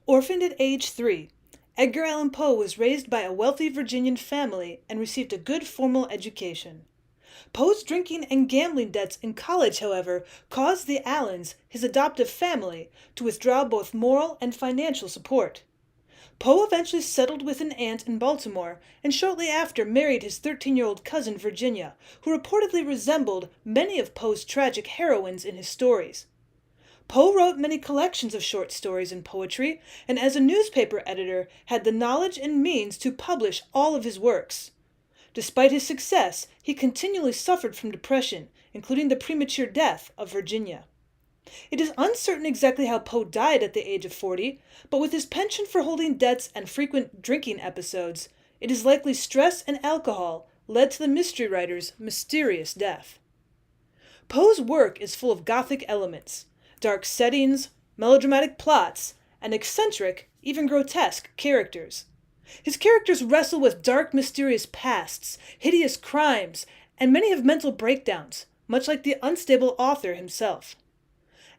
Orphaned at age 3, Edgar Allan Poe was raised by a wealthy Virginian family and received a good formal education. Poe's drinking and gambling debts in college, however, caused the Allans, his adoptive family, to withdraw both moral and financial support. Poe eventually settled with an aunt in Baltimore and shortly after married his 13-year-old cousin Virginia, who reportedly resembled many of Poe's tragic heroines in his stories. Poe wrote many collections of short stories and poetry, and as a newspaper editor had the knowledge and means to publish all of his works. Despite his success, he continually suffered from depression, including the premature death of Virginia. It is uncertain exactly how Poe died at the age of 40, but with his penchant for holding debts and frequent drinking episodes, it is likely stress and alcohol led to the mystery writer's mysterious death. Poe's work is full of Gothic elements, dark settings, melodramatic plots, and eccentric, even grotesque, characters. His characters wrestle with dark, mysterious pasts, hideous crimes, and many have mental breakdowns, much like the unstable author himself.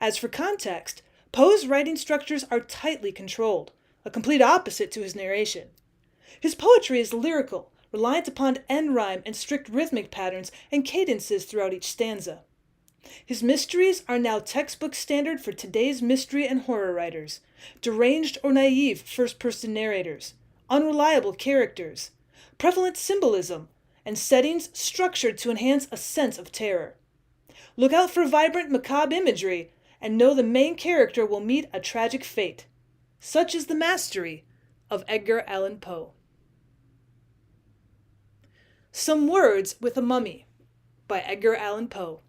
As for context, Poe's writing structures are tightly controlled, a complete opposite to his narration. His poetry is lyrical, reliant upon end rhyme and strict rhythmic patterns and cadences throughout each stanza. His mysteries are now textbook standard for today's mystery and horror writers, deranged or naive first-person narrators, unreliable characters, prevalent symbolism, and settings structured to enhance a sense of terror. Look out for vibrant, macabre imagery, and know the main character will meet a tragic fate. Such is the mastery of Edgar Allan Poe. Some Words with a Mummy by Edgar Allan Poe.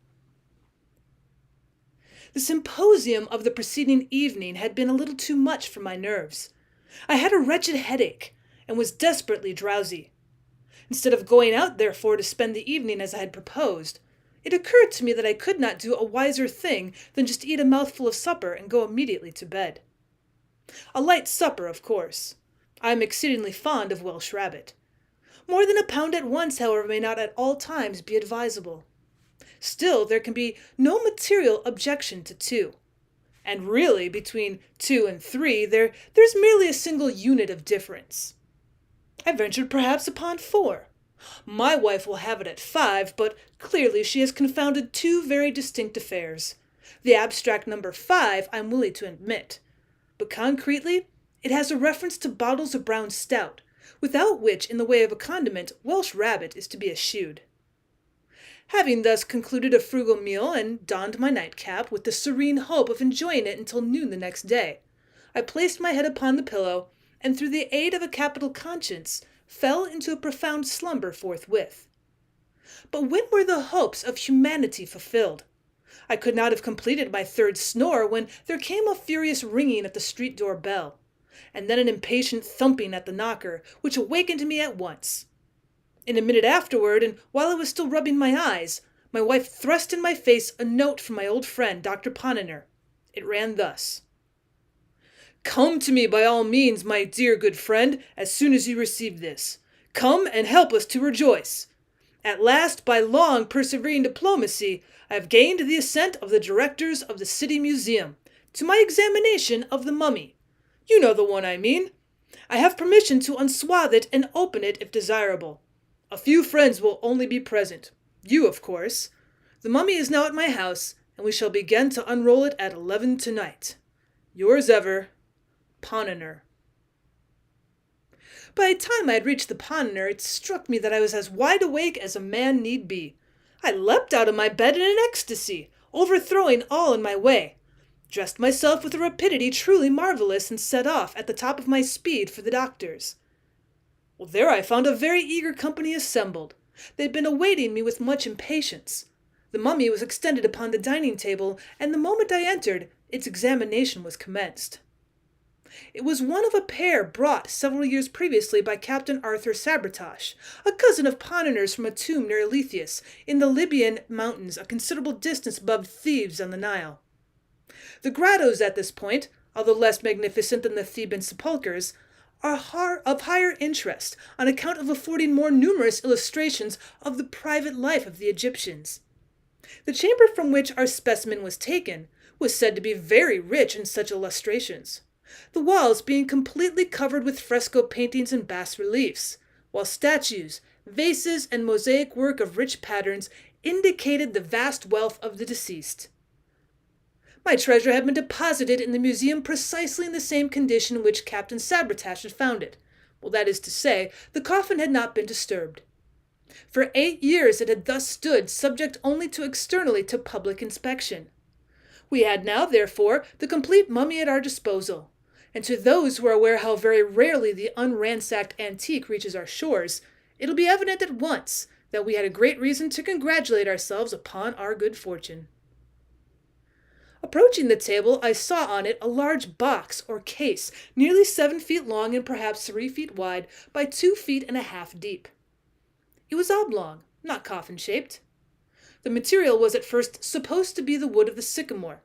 The symposium of the preceding evening had been a little too much for my nerves. I had a wretched headache, and was desperately drowsy. Instead of going out, therefore, to spend the evening as I had proposed, it occurred to me that I could not do a wiser thing than just eat a mouthful of supper and go immediately to bed. A light supper, of course. I am exceedingly fond of Welsh rabbit. More than a pound at once, however, may not at all times be advisable. Still, there can be no material objection to 2. And really, between 2 and 3, there's merely a single unit of difference. I ventured perhaps upon 4. My wife will have it at 5, but clearly she has confounded 2 very distinct affairs. The abstract number 5 I'm willing to admit, but concretely, it has a reference to bottles of brown stout, without which, in the way of a condiment, Welsh rabbit is to be eschewed. Having thus concluded a frugal meal and donned my nightcap with the serene hope of enjoying it until noon the next day, I placed my head upon the pillow, and through the aid of a capital conscience, fell into a profound slumber forthwith. But when were the hopes of humanity fulfilled? I could not have completed my 3rd snore when there came a furious ringing at the street door bell, and then an impatient thumping at the knocker, which awakened me at once. In a minute afterward, and while I was still rubbing my eyes, my wife thrust in my face a note from my old friend, Dr. Poniner. It ran thus: "Come to me by all means, my dear good friend, as soon as you receive this. Come and help us to rejoice. At last, by long persevering diplomacy, I have gained the assent of the directors of the City Museum to my examination of the mummy. You know the one I mean. I have permission to unswathe it and open it if desirable. A few friends will only be present. You, of course. The mummy is now at my house, and we shall begin to unroll it at 11 tonight. Yours ever, Poniner." By the time I had reached the Poniner, it struck me that I was as wide awake as a man need be. I leapt out of my bed in an ecstasy, overthrowing all in my way, dressed myself with a rapidity truly marvelous, and set off at the top of my speed for the doctor's. Well, there I found a very eager company assembled. They had been awaiting me with much impatience. The mummy was extended upon the dining table, and the moment I entered, its examination was commenced. It was one of a pair brought several years previously by Captain Arthur Sabretosh, a cousin of Poniner's, from a tomb near Eleuthius, in the Libyan mountains, a considerable distance above Thebes on the Nile. The grottos at this point, although less magnificent than the Theban sepulchres, are of higher interest on account of affording more numerous illustrations of the private life of the Egyptians. The chamber from which our specimen was taken was said to be very rich in such illustrations. the walls being completely covered with fresco paintings and bas-reliefs, while statues, vases, and mosaic work of rich patterns indicated the vast wealth of the deceased. My treasure had been deposited in the museum precisely in the same condition in which Captain Sabretash had found it. Well, that is to say, the coffin had not been disturbed. For 8 years it had thus stood, subject only to externally to public inspection. We had now, therefore, the complete mummy at our disposal, and to those who are aware how very rarely the unransacked antique reaches our shores, it'll be evident at once that we had a great reason to congratulate ourselves upon our good fortune. Approaching the table, I saw on it a large box or case, nearly 7 feet long and perhaps 3 feet wide by 2.5 feet deep. It was oblong, not coffin-shaped. The material was at first supposed to be the wood of the sycamore,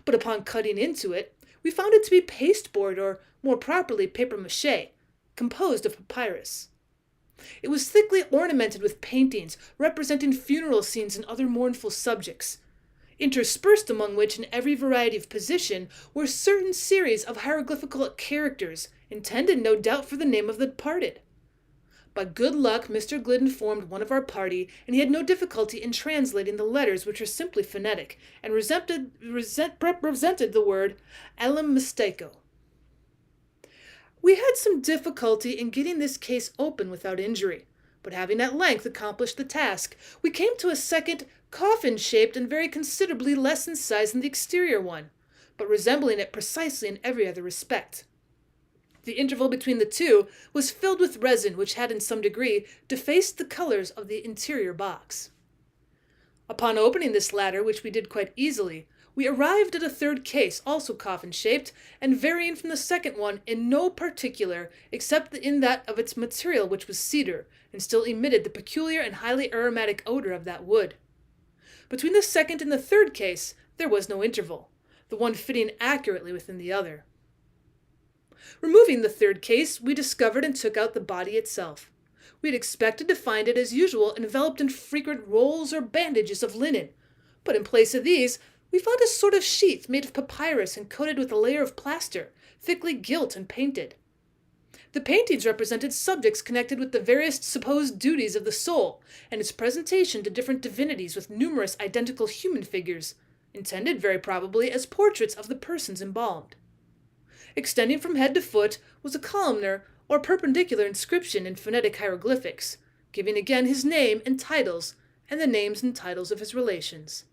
but upon cutting into it, we found it to be pasteboard, or more properly papier-mâché, composed of papyrus. It was thickly ornamented with paintings representing funeral scenes and other mournful subjects, interspersed among which in every variety of position were certain series of hieroglyphical characters, intended no doubt for the name of the departed. By good luck, Mr. Glidden formed one of our party, and he had no difficulty in translating the letters, which were simply phonetic, and represented the word alam-mistako. We had some difficulty in getting this case open without injury, but having at length accomplished the task, we came to a second, coffin-shaped and very considerably less in size than the exterior one, but resembling it precisely in every other respect. The interval between the two was filled with resin, which had in some degree defaced the colors of the interior box. Upon opening this latter, which we did quite easily, we arrived at a third case, also coffin-shaped, and varying from the second one in no particular, except in that of its material, which was cedar, and still emitted the peculiar and highly aromatic odor of that wood. Between the second and the third case there was no interval, the one fitting accurately within the other. Removing the third case, we discovered and took out the body itself. We had expected to find it as usual enveloped in frequent rolls or bandages of linen, but in place of these we found a sort of sheath made of papyrus and coated with a layer of plaster, thickly gilt and painted. The paintings represented subjects connected with the various supposed duties of the soul, and its presentation to different divinities with numerous identical human figures, intended very probably as portraits of the persons embalmed. Extending from head to foot was a columnar or perpendicular inscription in phonetic hieroglyphics, giving again his name and titles, and the names and titles of his relations.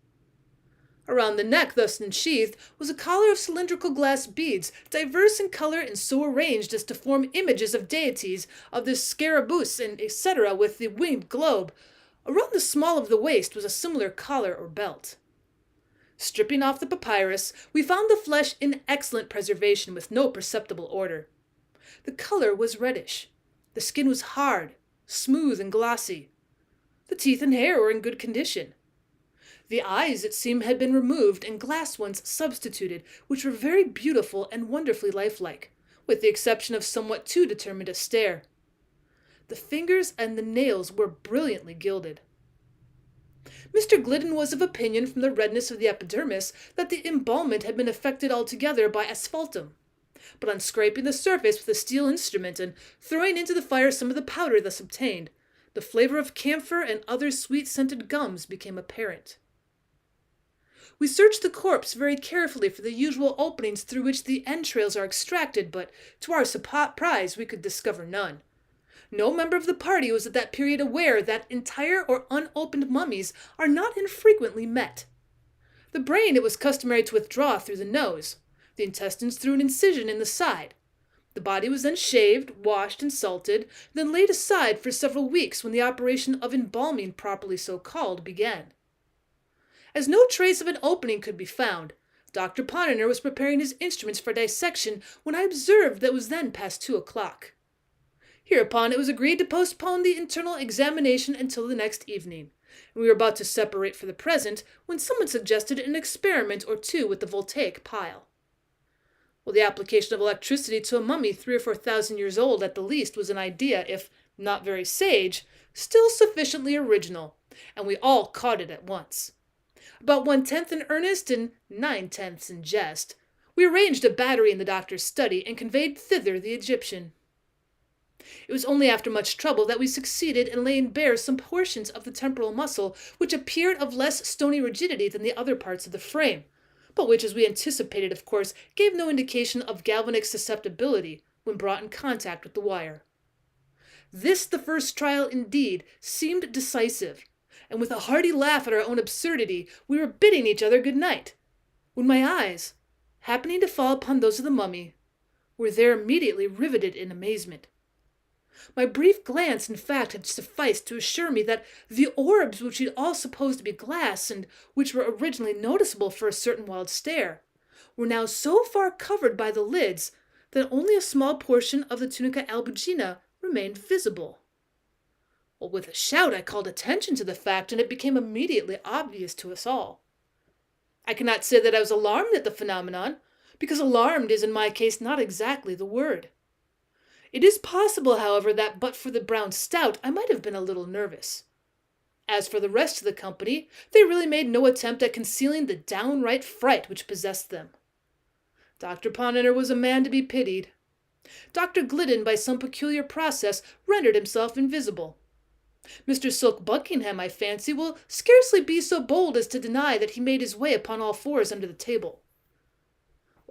Around the neck thus ensheathed was a collar of cylindrical glass beads, diverse in color and so arranged as to form images of deities, of the scarabæus, and etc., with the winged globe. Around the small of the waist was a similar collar or belt. Stripping off the papyrus, we found the flesh in excellent preservation with no perceptible odor. The color was reddish. The skin was hard, smooth, and glossy. The teeth and hair were in good condition. The eyes, it seemed, had been removed and glass ones substituted, which were very beautiful and wonderfully lifelike, with the exception of somewhat too determined a stare. The fingers and the nails were brilliantly gilded. Mr. Glidden was of opinion from the redness of the epidermis that the embalmment had been effected altogether by asphaltum, but on scraping the surface with a steel instrument and throwing into the fire some of the powder thus obtained, the flavor of camphor and other sweet-scented gums became apparent. We searched the corpse very carefully for the usual openings through which the entrails are extracted, but to our surprise we could discover none. No member of the party was at that period aware that entire or unopened mummies are not infrequently met. The brain it was customary to withdraw through the nose, the intestines through an incision in the side. The body was then shaved, washed, and salted, then laid aside for several weeks when the operation of embalming, properly so called, began. As no trace of an opening could be found, Dr. Pottener was preparing his instruments for dissection when I observed that it was then past 2:00. Hereupon it was agreed to postpone the internal examination until the next evening, and we were about to separate for the present when someone suggested an experiment or two with the voltaic pile. Well, the application of electricity to a mummy 3,000 or 4,000 years old at the least was an idea, if not very sage, still sufficiently original, and we all caught it at once. About 1/10 in earnest and 9/10 in jest, We arranged a battery in the doctor's study and conveyed thither the Egyptian. It was only after much trouble that we succeeded in laying bare some portions of the temporal muscle which appeared of less stony rigidity than the other parts of the frame, but which, as we anticipated, of course, gave no indication of galvanic susceptibility when brought in contact with the wire. This, the first trial, indeed, seemed decisive, and with a hearty laugh at our own absurdity, we were bidding each other good night, when my eyes, happening to fall upon those of the mummy, were there immediately riveted in amazement. My brief glance, in fact, had sufficed to assure me that the orbs which we all supposed to be glass, and which were originally noticeable for a certain wild stare, were now so far covered by the lids that only a small portion of the tunica albuginea remained visible. Well, with a shout I called attention to the fact, and it became immediately obvious to us all. I cannot say that I was alarmed at the phenomenon, because alarmed is in my case not exactly the word. It is possible, however, that but for the brown stout I might have been a little nervous. As for the rest of the company, they really made no attempt at concealing the downright fright which possessed them. Dr. Ponnonner was a man to be pitied. Dr. Glidden, by some peculiar process, rendered himself invisible. Mr. Silk Buckingham, I fancy, will scarcely be so bold as to deny that he made his way upon all fours under the table.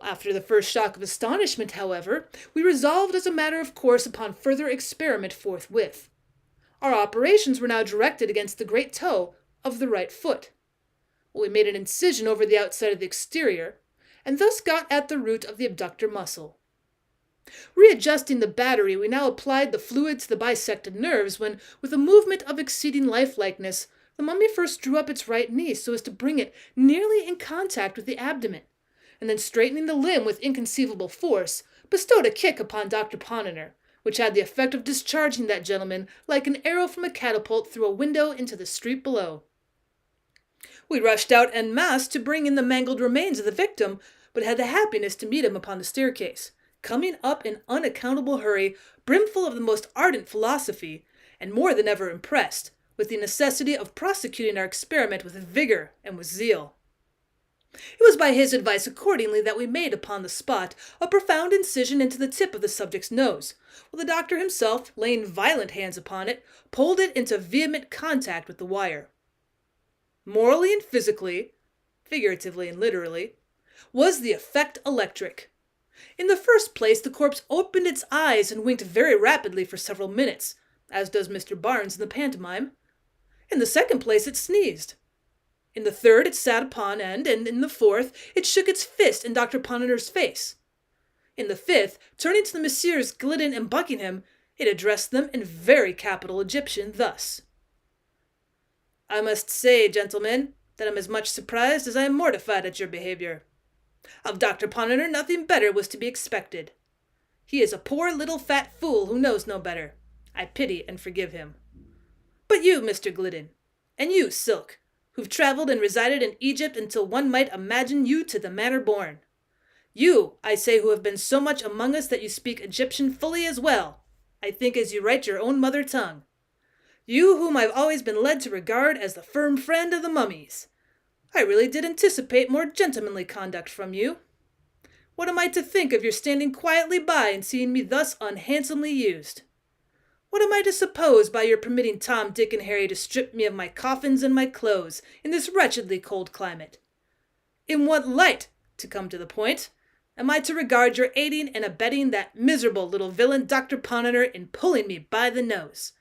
After the first shock of astonishment, however, we resolved as a matter of course upon further experiment forthwith. Our operations were now directed against the great toe of the right foot. We made an incision over the outside of the exterior, and thus got at the root of the abductor muscle. Readjusting the battery, we now applied the fluid to the bisected nerves, when, with a movement of exceeding lifelikeness, the mummy first drew up its right knee so as to bring it nearly in contact with the abdomen, and then straightening the limb with inconceivable force, bestowed a kick upon Dr. Ponnonner, which had the effect of discharging that gentleman like an arrow from a catapult through a window into the street below. We rushed out en masse to bring in the mangled remains of the victim, but had the happiness to meet him upon the staircase, coming up in unaccountable hurry, brimful of the most ardent philosophy, and more than ever impressed with the necessity of prosecuting our experiment with vigor and with zeal. It was by his advice accordingly that we made upon the spot a profound incision into the tip of the subject's nose, while the doctor himself, laying violent hands upon it, pulled it into vehement contact with the wire. Morally and physically, figuratively and literally, was the effect electric. In the first place, the corpse opened its eyes and winked very rapidly for several minutes, as does Mr. Barnes in the pantomime. In the second place, it sneezed. In the third, it sat upon end, and in the fourth, it shook its fist in Dr. Ponnonner's face. In the fifth, turning to the Messieurs Glidden and Buckingham, it addressed them in very capital Egyptian thus: "I must say, gentlemen, that I am as much surprised as I am mortified at your behavior. Of Dr. Ponnonner nothing better was to be expected. He is a poor little fat fool who knows no better. I pity and forgive him. But you, Mr. Glidden, and you, Silk, who've travelled and resided in Egypt until one might imagine you to the manner born. You, I say, who have been so much among us that you speak Egyptian fully as well, I think, as you write your own mother tongue. You whom I've always been led to regard as the firm friend of the mummies. I really did anticipate more gentlemanly conduct from you. What am I to think of your standing quietly by and seeing me thus unhandsomely used? What am I to suppose by your permitting Tom, Dick, and Harry to strip me of my coffins and my clothes in this wretchedly cold climate? In what light, to come to the point, am I to regard your aiding and abetting that miserable little villain Dr. Ponnonner in pulling me by the nose?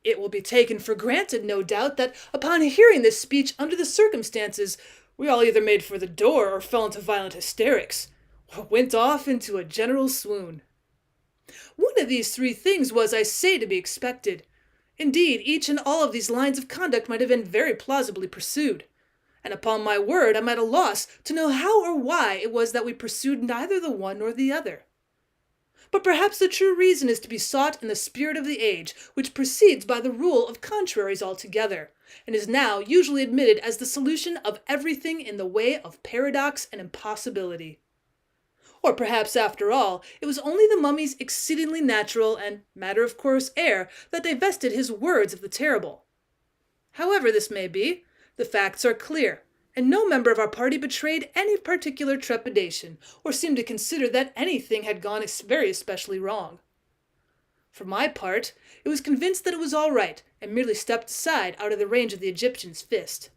It will be taken for granted, no doubt, that upon hearing this speech under the circumstances, we all either made for the door or fell into violent hysterics, or went off into a general swoon. One of these three things was, I say, to be expected. Indeed, each and all of these lines of conduct might have been very plausibly pursued, and upon my word I'm at a loss to know how or why it was that we pursued neither the one nor the other. But perhaps the true reason is to be sought in the spirit of the age, which proceeds by the rule of contraries altogether, and is now usually admitted as the solution of everything in the way of paradox and impossibility. Or perhaps, after all, it was only the mummy's exceedingly natural and matter-of-course air that divested his words of the terrible. However this may be, the facts are clear, and no member of our party betrayed any particular trepidation or seemed to consider that anything had gone very especially wrong. For my part, I was convinced that it was all right, and merely stepped aside out of the range of the Egyptian's fist.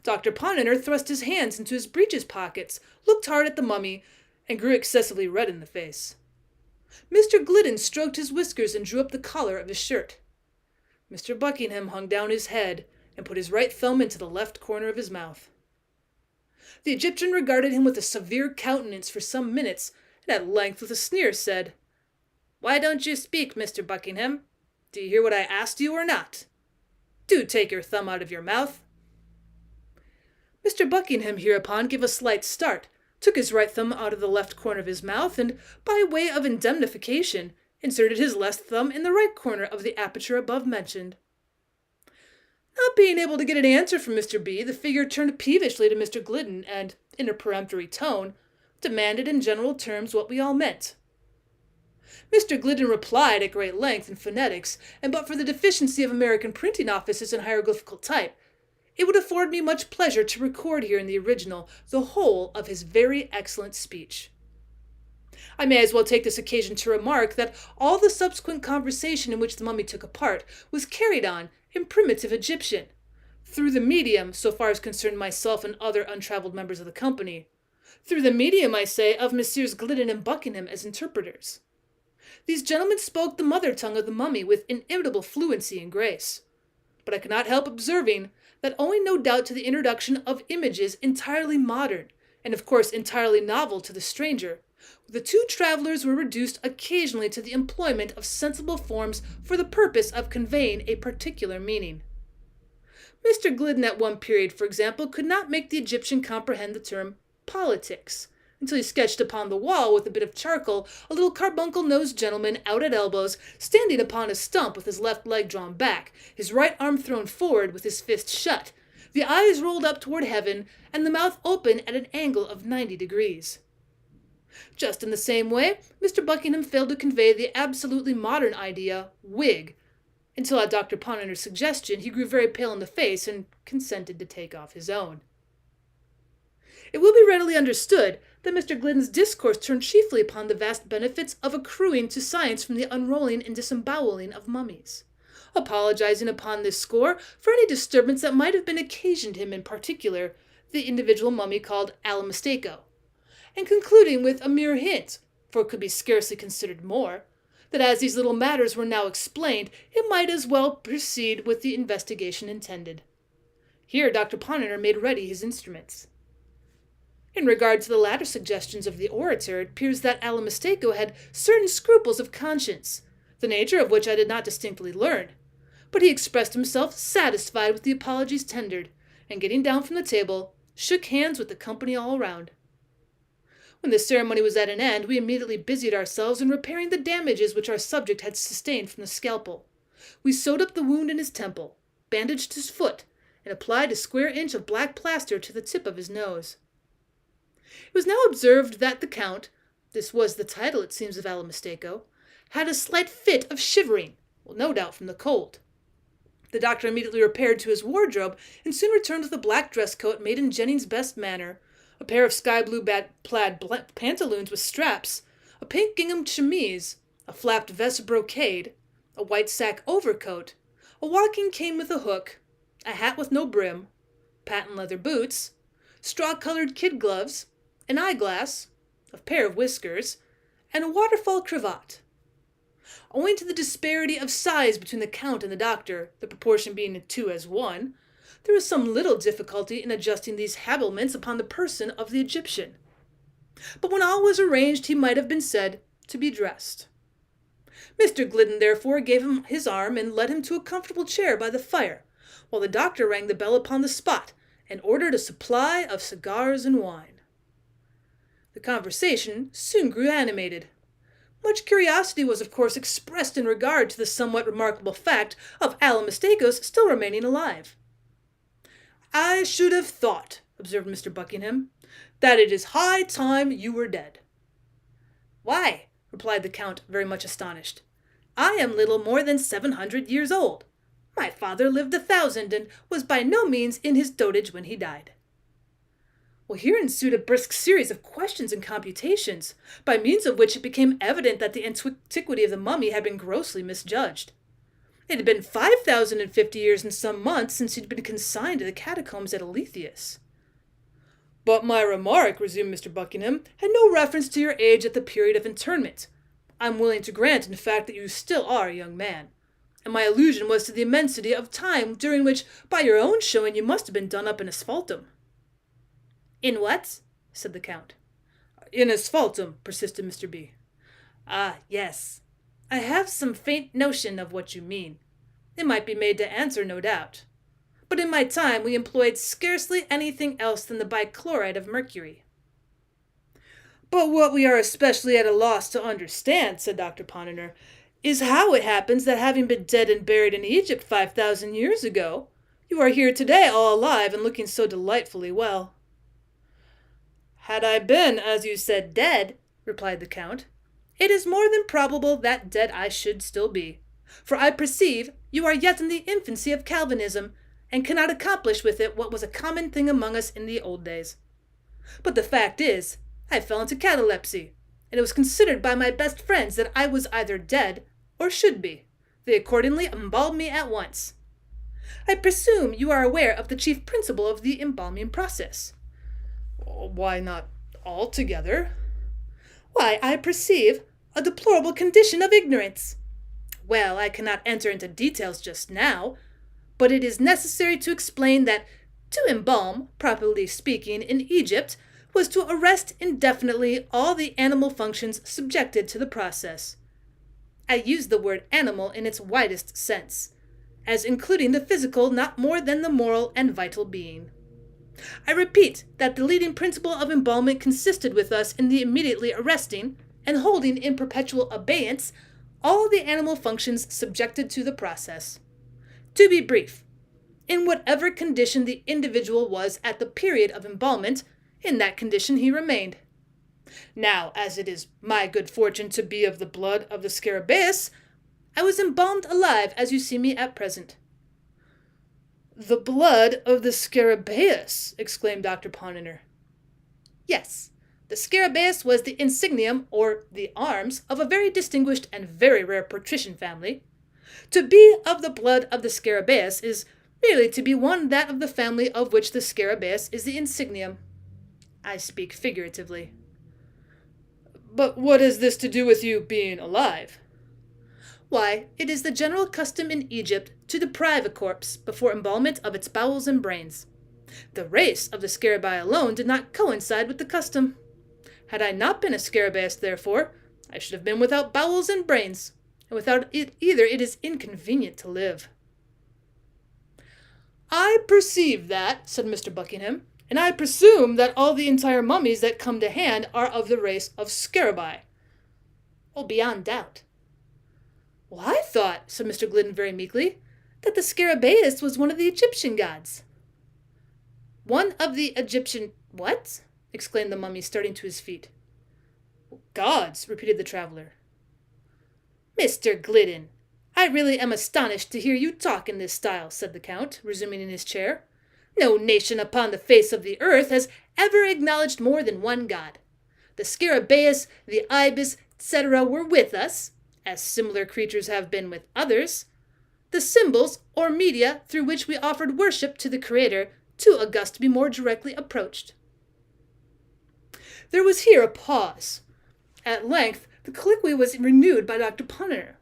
Dr. Ponnonner thrust his hands into his breeches pockets, looked hard at the mummy, and grew excessively red in the face. Mr. Glidden stroked his whiskers and drew up the collar of his shirt. Mr. Buckingham hung down his head and put his right thumb into the left corner of his mouth. The Egyptian regarded him with a severe countenance for some minutes, and at length with a sneer said, "Why don't you speak, Mr. Buckingham? Do you hear what I asked you or not? Do take your thumb out of your mouth." Mr. Buckingham hereupon gave a slight start, took his right thumb out of the left corner of his mouth, and, by way of indemnification, inserted his left thumb in the right corner of the aperture above mentioned. Not being able to get an answer from Mr. B, the figure turned peevishly to Mr. Glidden, and, in a peremptory tone, demanded in general terms what we all meant. Mr. Glidden replied at great length in phonetics, and but for the deficiency of American printing offices in hieroglyphical type, it would afford me much pleasure to record here in the original the whole of his very excellent speech. I may as well take this occasion to remark that all the subsequent conversation in which the mummy took a part was carried on in primitive Egyptian, through the medium, so far as concerned myself and other untravelled members of the company, through the medium, I say, of Messrs. Glidden and Buckingham as interpreters. These gentlemen spoke the mother tongue of the mummy with inimitable fluency and grace, but I could not help observing that, owing no doubt to the introduction of images entirely modern, and of course entirely novel to the stranger, the two travellers were reduced occasionally to the employment of sensible forms for the purpose of conveying a particular meaning. Mr. Glidden at one period, for example, could not make the Egyptian comprehend the term politics, until he sketched upon the wall with a bit of charcoal a little carbuncle-nosed gentleman out at elbows, standing upon a stump with his left leg drawn back, his right arm thrown forward with his fist shut, the eyes rolled up toward heaven, and the mouth open at an angle of 90 degrees. Just in the same way, Mr. Buckingham failed to convey the absolutely modern idea, wig, until at Dr. Ponnonner's suggestion he grew very pale in the face and consented to take off his own. It will be readily understood that Mr. Glidden's discourse turned chiefly upon the vast benefits of accruing to science from the unrolling and disemboweling of mummies, apologizing upon this score for any disturbance that might have been occasioned him, in particular, the individual mummy called Alamasteco, and concluding with a mere hint, for it could be scarcely considered more, that as these little matters were now explained, it might as well proceed with the investigation intended. Here Dr. Ponnonner made ready his instruments. In regard to the latter suggestions of the orator, it appears that Alamasteco had certain scruples of conscience, the nature of which I did not distinctly learn, but he expressed himself satisfied with the apologies tendered, and getting down from the table, shook hands with the company all round. When the ceremony was at an end, we immediately busied ourselves in repairing the damages which our subject had sustained from the scalpel. We sewed up the wound in his temple, bandaged his foot, and applied a square inch of black plaster to the tip of his nose. It was now observed that the Count, this was the title, it seems, of Alamasteco, had a slight fit of shivering, no doubt from the cold. The doctor immediately repaired to his wardrobe, and soon returned with a black dress coat made in Jennings' best manner, a pair of sky-blue plaid pantaloons with straps, a pink gingham chemise, a flapped vest brocade, a white sack overcoat, a walking cane with a hook, a hat with no brim, patent leather boots, straw-colored kid gloves, an eyeglass, a pair of whiskers, and a waterfall cravat. Owing to the disparity of size between the Count and the doctor, the proportion being 2:1, there was some little difficulty in adjusting these habiliments upon the person of the Egyptian. But when all was arranged, he might have been said to be dressed. Mr. Glidden therefore gave him his arm and led him to a comfortable chair by the fire, while the doctor rang the bell upon the spot and ordered a supply of cigars and wine. The conversation soon grew animated. Much curiosity was of course expressed in regard to the somewhat remarkable fact of Alamasteco's still remaining alive. "I should have thought," observed Mr. Buckingham, "that it is high time you were dead." "Why," replied the Count, very much astonished, "I am little more than 700 years old. My father lived 1,000, and was by no means in his dotage when he died." Well, here ensued a brisk series of questions and computations, by means of which it became evident that the antiquity of the mummy had been grossly misjudged. It had been 5,050 years and some months since he had been consigned to the catacombs at Alethius. But my remark, resumed Mr. Buckingham, had no reference to your age at the period of interment. I'm willing to grant, in fact, that you still are a young man. And my allusion was to the immensity of time during which, by your own showing, you must have been done up in asphaltum. In what? Said the Count. In asphaltum, persisted Mr. B. Ah, yes. I have some faint notion of what you mean. It might be made to answer, no doubt. But in my time we employed scarcely anything else than the bichloride of mercury. But what we are especially at a loss to understand, said Dr. Ponnonner, is how it happens that having been dead and buried in Egypt 5,000 years ago, you are here today all alive and looking so delightfully well. Had I been, as you said, dead, replied the Count, it is more than probable that dead I should still be. For I perceive you are yet in the infancy of Calvinism, and cannot accomplish with it what was a common thing among us in the old days. But the fact is, I fell into catalepsy, and it was considered by my best friends that I was either dead or should be. They accordingly embalmed me at once. I presume you are aware of the chief principle of the embalming process. Why not altogether? Why, I perceive a deplorable condition of ignorance. Well, I cannot enter into details just now, but it is necessary to explain that to embalm, properly speaking, in Egypt, was to arrest indefinitely all the animal functions subjected to the process. I use the word animal in its widest sense, as including the physical not more than the moral and vital being. I repeat that the leading principle of embalmment consisted with us in the immediately arresting and holding in perpetual abeyance all the animal functions subjected to the process. To be brief, in whatever condition the individual was at the period of embalmment, in that condition he remained. Now, as it is my good fortune to be of the blood of the Scarabaeus, I was embalmed alive as you see me at present. The blood of the Scarabaeus, exclaimed Dr. Ponnonner. Yes, the Scarabaeus was the insignium, or the arms, of a very distinguished and very rare patrician family. To be of the blood of the Scarabaeus is merely to be one that of the family of which the Scarabaeus is the insignium. I speak figuratively. But what has this to do with you being alive? Why, it is the general custom in Egypt to deprive a corpse, before embalmment, of its bowels and brains. The race of the Scarabaei alone did not coincide with the custom. Had I not been a Scarabaeus, therefore, I should have been without bowels and brains, and without it either it is inconvenient to live. I perceive that, said Mr. Buckingham, and I presume that all the entire mummies that come to hand are of the race of Scarabaei. Oh, beyond doubt. Well, I thought, said Mr. Glidden very meekly, that the Scarabaeus was one of the Egyptian gods. One of the Egyptian what? Exclaimed the mummy, starting to his feet. Gods, repeated the traveller. Mr. Glidden, I really am astonished to hear you talk in this style, said the Count, resuming in his chair. No nation upon the face of the earth has ever acknowledged more than one god. The Scarabaeus, the ibis, etc. were with us, as similar creatures have been with others. The symbols, or media, through which we offered worship to the Creator, too august to be more directly approached. There was here a pause. At length, the colloquy was renewed by Dr. Ponnonner.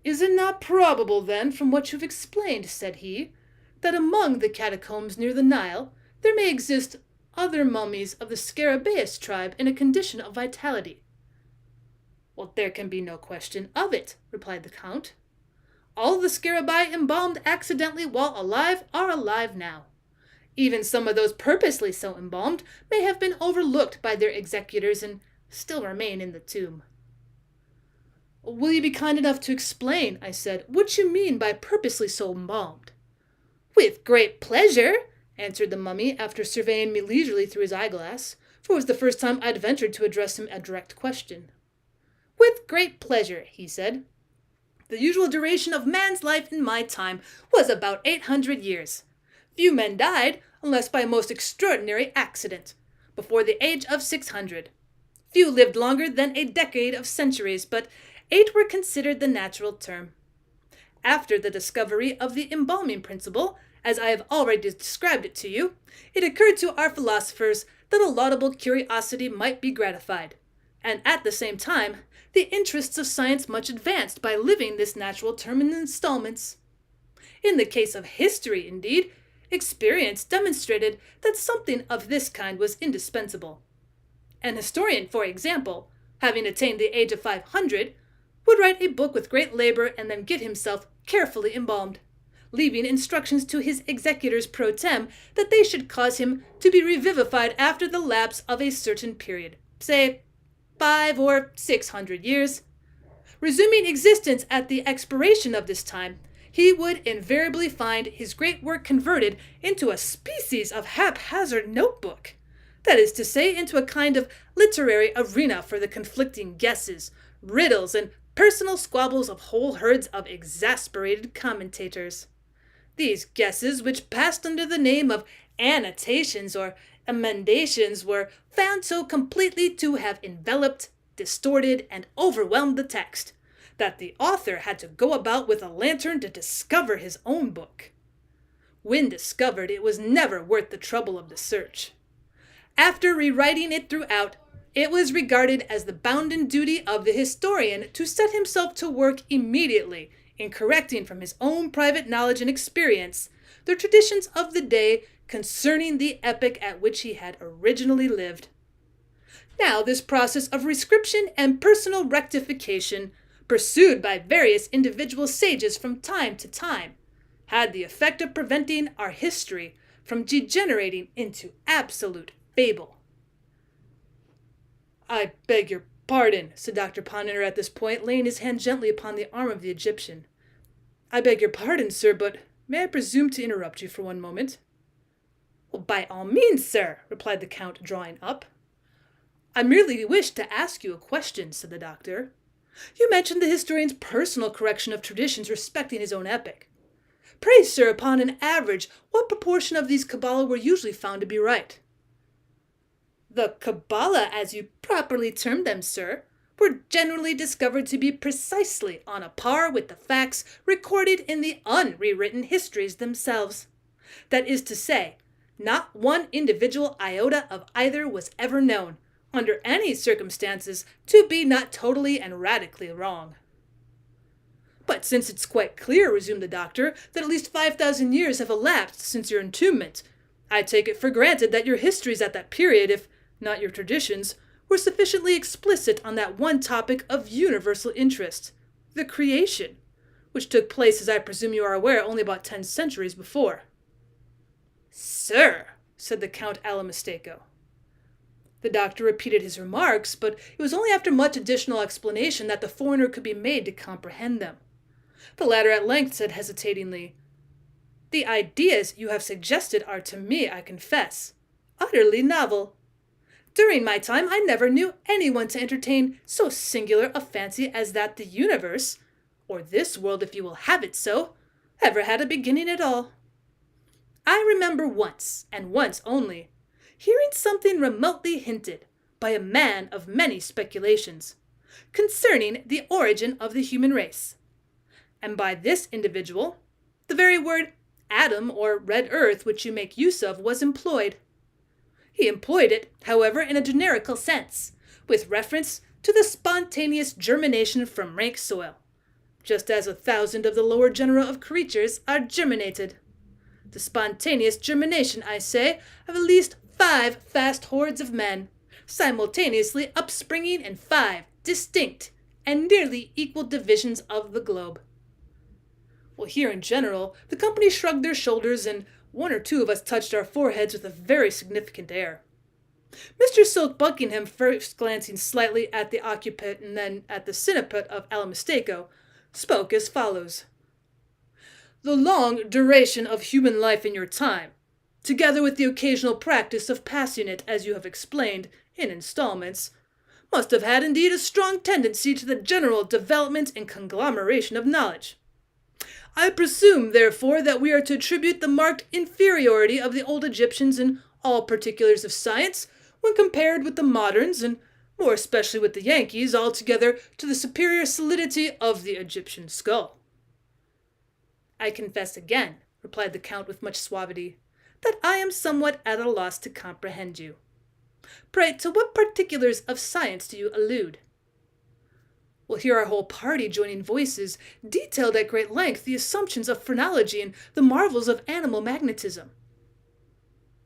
Is it not probable, then, from what you have explained, said he, that among the catacombs near the Nile there may exist other mummies of the Scarabaeus tribe in a condition of vitality? Well, there can be no question of it, replied the Count. All the Scarabaei embalmed accidentally while alive are alive now. Even some of those purposely so embalmed may have been overlooked by their executors and still remain in the tomb. Will you be kind enough to explain, I said, what you mean by purposely so embalmed? With great pleasure, answered the mummy, after surveying me leisurely through his eyeglass, for it was the first time I'd ventured to address him a direct question. With great pleasure, he said. The usual duration of man's life in my time was about 800 years. Few men died, unless by a most extraordinary accident, before the age of 600. Few lived longer than a decade of centuries, but 8 were considered the natural term. After the discovery of the embalming principle, as I have already described it to you, it occurred to our philosophers that a laudable curiosity might be gratified, and at the same time, the interests of science much advanced by living this natural term in installments. In the case of history, indeed, experience demonstrated that something of this kind was indispensable. An historian, for example, having attained the age of 500, would write a book with great labor and then get himself carefully embalmed, leaving instructions to his executors pro tem that they should cause him to be revivified after the lapse of a certain period, say 500 or 600 years. Resuming existence at the expiration of this time, he would invariably find his great work converted into a species of haphazard notebook. That is to say, into a kind of literary arena for the conflicting guesses, riddles, and personal squabbles of whole herds of exasperated commentators. These guesses, which passed under the name of annotations or emendations, were found so completely to have enveloped, distorted, and overwhelmed the text, that the author had to go about with a lantern to discover his own book. When discovered, it was never worth the trouble of the search. After rewriting it throughout, it was regarded as the bounden duty of the historian to set himself to work immediately in correcting from his own private knowledge and experience the traditions of the day concerning the epoch at which he had originally lived. Now, this process of rescription and personal rectification, pursued by various individual sages from time to time, had the effect of preventing our history from degenerating into absolute fable. "I beg your pardon," said Dr. Ponnonner at this point, laying his hand gently upon the arm of the Egyptian. "I beg your pardon, sir, but may I presume to interrupt you for one moment?" "Well, by all means, sir," replied the Count, drawing up. "I merely wish to ask you a question," said the doctor. "You mentioned the historian's personal correction of traditions respecting his own epoch. Pray, sir, upon an average, what proportion of these Kabbalah were usually found to be right?" "The Kabbalah, as you properly termed them, sir, were generally discovered to be precisely on a par with the facts recorded in the unrewritten histories themselves. That is to say, not one individual iota of either was ever known, under any circumstances, to be not totally and radically wrong." "But since it's quite clear," resumed the doctor, "that at least 5,000 years have elapsed since your entombment, I take it for granted that your histories at that period, if not your traditions, were sufficiently explicit on that one topic of universal interest, the creation, which took place, as I presume you are aware, only about 10 centuries before." "Sir," said the Count Alamasteco. The doctor repeated his remarks, but it was only after much additional explanation that the foreigner could be made to comprehend them. The latter at length said hesitatingly, "The ideas you have suggested are to me, I confess, utterly novel. During my time I never knew anyone to entertain so singular a fancy as that the universe, or this world if you will have it so, ever had a beginning at all. I remember once, and once only, hearing something remotely hinted, by a man of many speculations, concerning the origin of the human race. And by this individual, the very word Adam or red earth which you make use of was employed. He employed it, however, in a generical sense, with reference to the spontaneous germination from rank soil, just as 1,000 of the lower genera of creatures are germinated. The spontaneous germination, I say, of at least 5 vast hordes of men, simultaneously upspringing in 5 distinct and nearly equal divisions of the globe." Well, here in general, the company shrugged their shoulders, and 1 or 2 of us touched our foreheads with a very significant air. Mr. Silk Buckingham, first glancing slightly at the occupant and then at the synopet of Alamasteco, spoke as follows. "The long duration of human life in your time, together with the occasional practice of passing it, as you have explained, in installments, must have had indeed a strong tendency to the general development and conglomeration of knowledge. I presume, therefore, that we are to attribute the marked inferiority of the old Egyptians in all particulars of science, when compared with the moderns, and more especially with the Yankees, altogether to the superior solidity of the Egyptian skull." "I confess again," replied the Count with much suavity, "that I am somewhat at a loss to comprehend you. Pray, to what particulars of science do you allude?" "Well, here our whole party, joining voices, detailed at great length the assumptions of phrenology and the marvels of animal magnetism."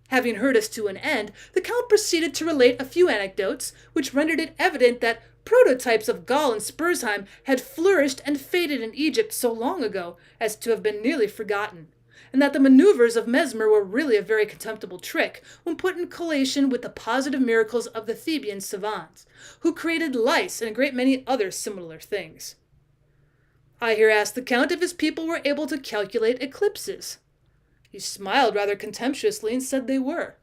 Having heard us to an end, the Count proceeded to relate a few anecdotes, which rendered it evident that prototypes of Gaul and Spurzheim had flourished and faded in Egypt so long ago as to have been nearly forgotten, and that the maneuvers of Mesmer were really a very contemptible trick when put in collation with the positive miracles of the Theban savants, who created lice and a great many other similar things. I here asked the Count if his people were able to calculate eclipses. He smiled rather contemptuously and said they were.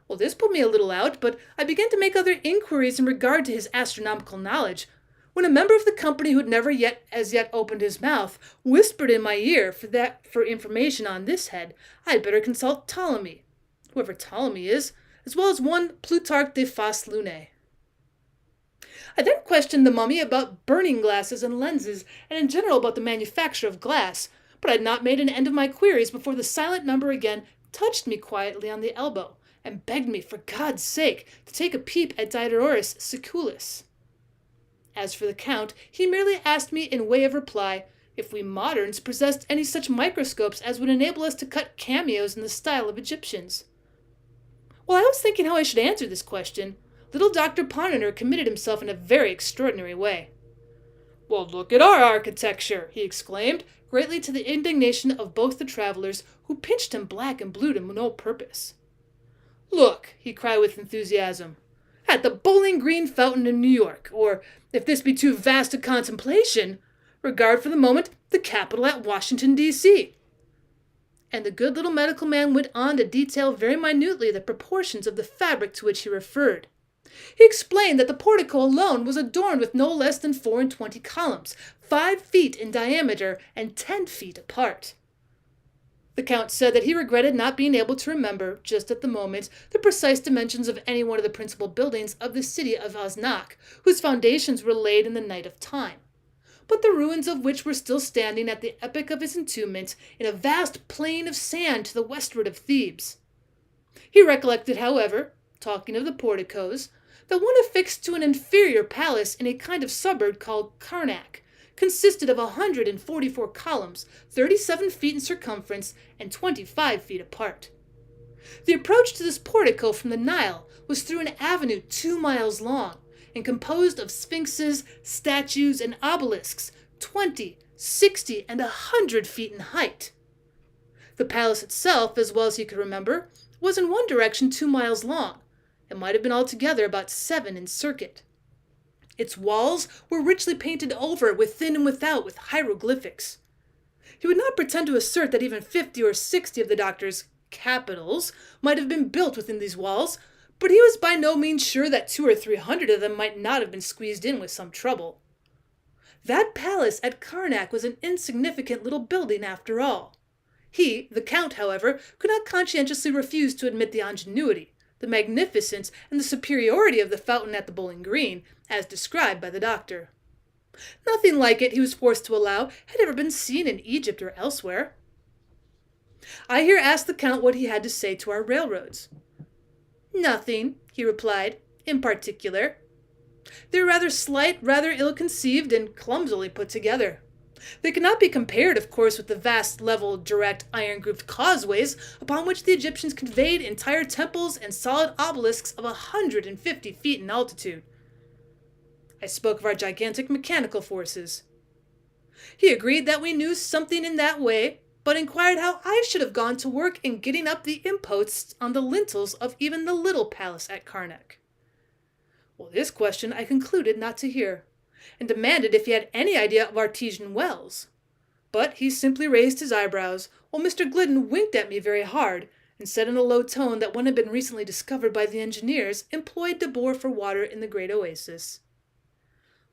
Well, this put me a little out, but I began to make other inquiries in regard to his astronomical knowledge, when a member of the company who had never as yet opened his mouth whispered in my ear for information on this head I had better consult Ptolemy, whoever Ptolemy is, as well as one Plutarch de Fas Lunae. I then questioned the mummy about burning glasses and lenses, and in general about the manufacture of glass, but I had not made an end of my queries before the silent member again touched me quietly on the elbow, and begged me, for God's sake, to take a peep at Diodorus Siculus. As for the Count, he merely asked me in way of reply if we moderns possessed any such microscopes as would enable us to cut cameos in the style of Egyptians. While I was thinking how I should answer this question, little Dr. Parniner committed himself in a very extraordinary way. "Well, look at our architecture," he exclaimed, greatly to the indignation of both the travelers, who pinched him black and blue to no purpose. "Look," he cried with enthusiasm, "at the Bowling Green Fountain in New York, or, if this be too vast a contemplation, regard for the moment the Capitol at Washington, D.C." And the good little medical man went on to detail very minutely the proportions of the fabric to which he referred. He explained that the portico alone was adorned with no less than 24 columns, 5 feet in diameter and 10 feet apart. The Count said that he regretted not being able to remember, just at the moment, the precise dimensions of any one of the principal buildings of the city of Osnach, whose foundations were laid in the night of time, but the ruins of which were still standing at the epoch of his entombment in a vast plain of sand to the westward of Thebes. He recollected, however, talking of the porticos, that one affixed to an inferior palace in a kind of suburb called Karnak consisted of 144 columns, 37 feet in circumference and 25 feet apart. The approach to this portico from the Nile was through an avenue 2 miles long, and composed of sphinxes, statues, and obelisks 20, 60, and 100 feet in height. The palace itself, as well as he could remember, was in one direction 2 miles long, and might have been altogether about 7 in circuit. Its walls were richly painted over within and without with hieroglyphics. He would not pretend to assert that even 50 or 60 of the doctor's capitals might have been built within these walls, but he was by no means sure that 200 or 300 of them might not have been squeezed in with some trouble. That palace at Karnak was an insignificant little building after all. He, the Count, however, could not conscientiously refuse to admit the ingenuity, the magnificence, and the superiority of the fountain at the Bowling Green, as described by the doctor. Nothing like it, he was forced to allow, had ever been seen in Egypt or elsewhere. I here asked the Count what he had to say to our railroads. "Nothing," he replied, "in particular. They are rather slight, rather ill-conceived, and clumsily put together. They cannot be compared, of course, with the vast, level, direct, iron-grooved causeways upon which the Egyptians conveyed entire temples and solid obelisks of 150 feet in altitude. I spoke of our gigantic mechanical forces. He agreed that we knew something in that way, but inquired how I should have gone to work in getting up the imposts on the lintels of even the little palace at Karnak. Well, this question I concluded not to hear, and demanded if he had any idea of artesian wells. But he simply raised his eyebrows, while Mr. Glidden winked at me very hard, and said in a low tone that one had been recently discovered by the engineers employed to bore for water in the great oasis.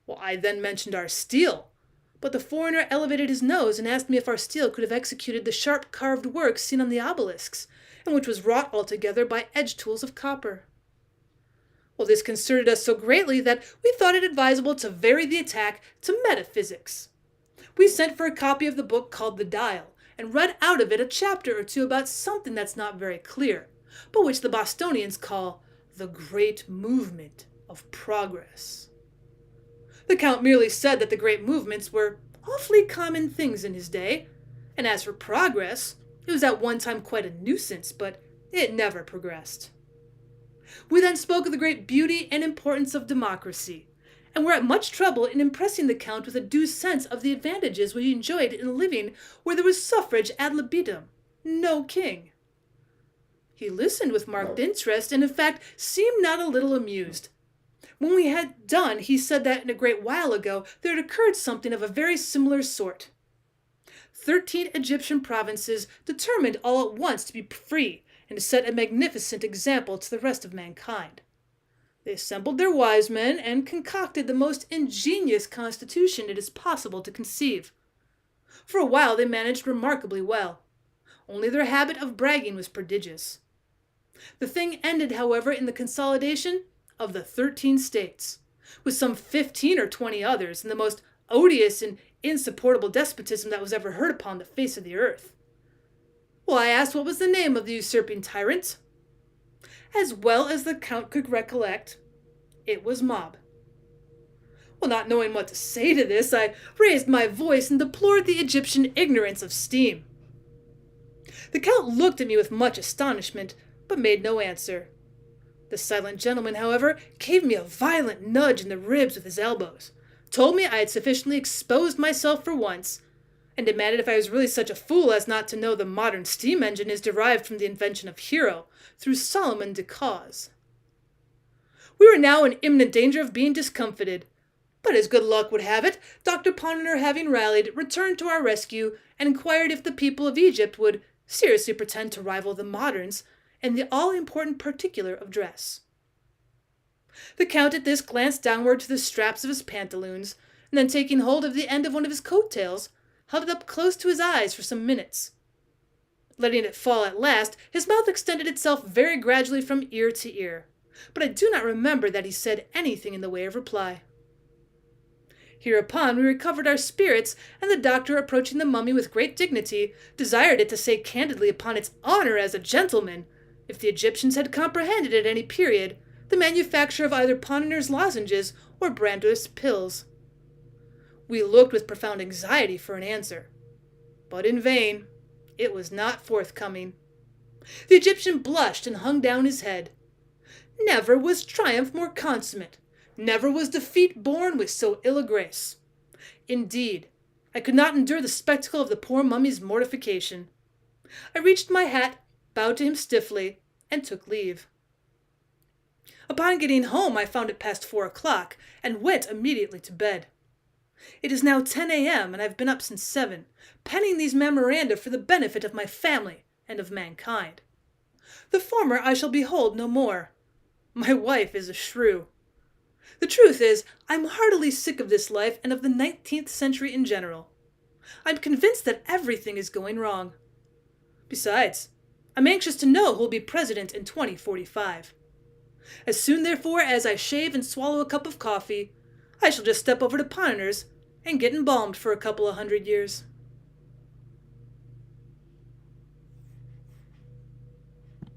Well, I then mentioned our steel, but the foreigner elevated his nose and asked me if our steel could have executed the sharp carved work seen on the obelisks, and which was wrought altogether by edge tools of copper. Well, this concerted us so greatly that we thought it advisable to vary the attack to metaphysics. We sent for a copy of the book called The Dial, and read out of it a chapter or two about something that's not very clear, but which the Bostonians call the Great Movement of Progress. The Count merely said that the great movements were awfully common things in his day, and as for progress, it was at one time quite a nuisance, but it never progressed. We then spoke of the great beauty and importance of democracy, and were at much trouble in impressing the Count with a due sense of the advantages we enjoyed in living where there was suffrage ad libitum, no king. He listened with marked interest, and in fact seemed not a little amused. When we had done, he said that in a great while ago there had occurred something of a very similar sort. 13 Egyptian provinces determined all at once to be free and to set a magnificent example to the rest of mankind. They assembled their wise men and concocted the most ingenious constitution it is possible to conceive. For a while they managed remarkably well. Only their habit of bragging was prodigious. The thing ended, however, in the consolidation of the 13 states, with some 15 or 20 others, in the most odious and insupportable despotism that was ever heard upon the face of the earth. Well, I asked what was the name of the usurping tyrant. As well as the Count could recollect, it was Mob. Well, not knowing what to say to this, I raised my voice and deplored the Egyptian ignorance of steam. The Count looked at me with much astonishment, but made no answer. The silent gentleman, however, gave me a violent nudge in the ribs with his elbows, told me I had sufficiently exposed myself for once, and demanded if I was really such a fool as not to know the modern steam engine is derived from the invention of Hero through Solomon de Cause. We were now in imminent danger of being discomfited, but as good luck would have it, Dr. Ponnonner, having rallied, returned to our rescue and inquired if the people of Egypt would seriously pretend to rival the moderns in the all-important particular of dress. The Count at this glanced downward to the straps of his pantaloons, and then taking hold of the end of one of his coat-tails, held it up close to his eyes for some minutes. Letting it fall at last, his mouth extended itself very gradually from ear to ear, but I do not remember that he said anything in the way of reply. Hereupon we recovered our spirits, and the doctor, approaching the mummy with great dignity, desired it to say candidly upon its honor as a gentleman, if the Egyptians had comprehended at any period the manufacture of either Ponnonner's lozenges or Brando's pills. We looked with profound anxiety for an answer, but in vain. It was not forthcoming. The Egyptian blushed and hung down his head. Never was triumph more consummate. Never was defeat borne with so ill a grace. Indeed, I could not endure the spectacle of the poor mummy's mortification. I reached my hat, bowed to him stiffly, and took leave. Upon getting home, I found it past 4 o'clock, and went immediately to bed. It is now 10 a.m., and I have been up since 7, penning these memoranda for the benefit of my family and of mankind. The former I shall behold no more. My wife is a shrew. The truth is, I'm heartily sick of this life and of the 19th century in general. I'm convinced that everything is going wrong. Besides, I'm anxious to know who will be president in 2045. As soon, therefore, as I shave and swallow a cup of coffee, I shall just step over to Ponnonner's and get embalmed for a couple of 100 years.